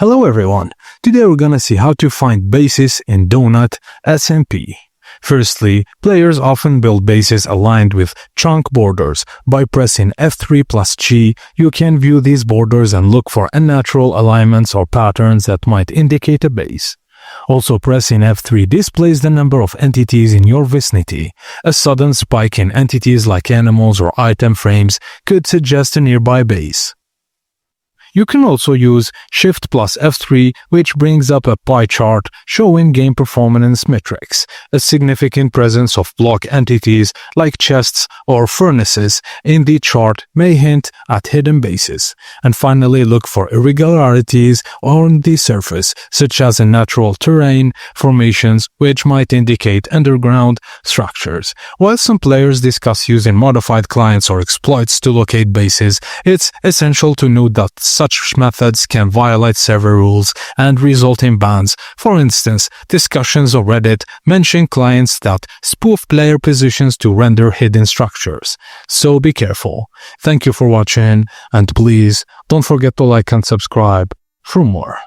Hello everyone, today we're gonna see how to find bases in Donut SMP. Firstly, players often build bases aligned with chunk borders. By pressing F3 plus G, you can view these borders and look for unnatural alignments or patterns that might indicate a base. Also, pressing F3 displays the number of entities in your vicinity. A sudden spike in entities like animals or item frames could suggest a nearby base. You can also use Shift plus F3, which brings up a pie chart showing game performance metrics. A significant presence of block entities like chests or furnaces in the chart may hint at hidden bases. And finally, look for irregularities on the surface, such as in natural terrain formations, which might indicate underground structures. While some players discuss using modified clients or exploits to locate bases, it's essential to note that such methods can violate server rules and result in bans. For instance, discussions on Reddit mention clients that spoof player positions to render hidden structures. So be careful. Thank you for watching, and please don't forget to like and subscribe for more.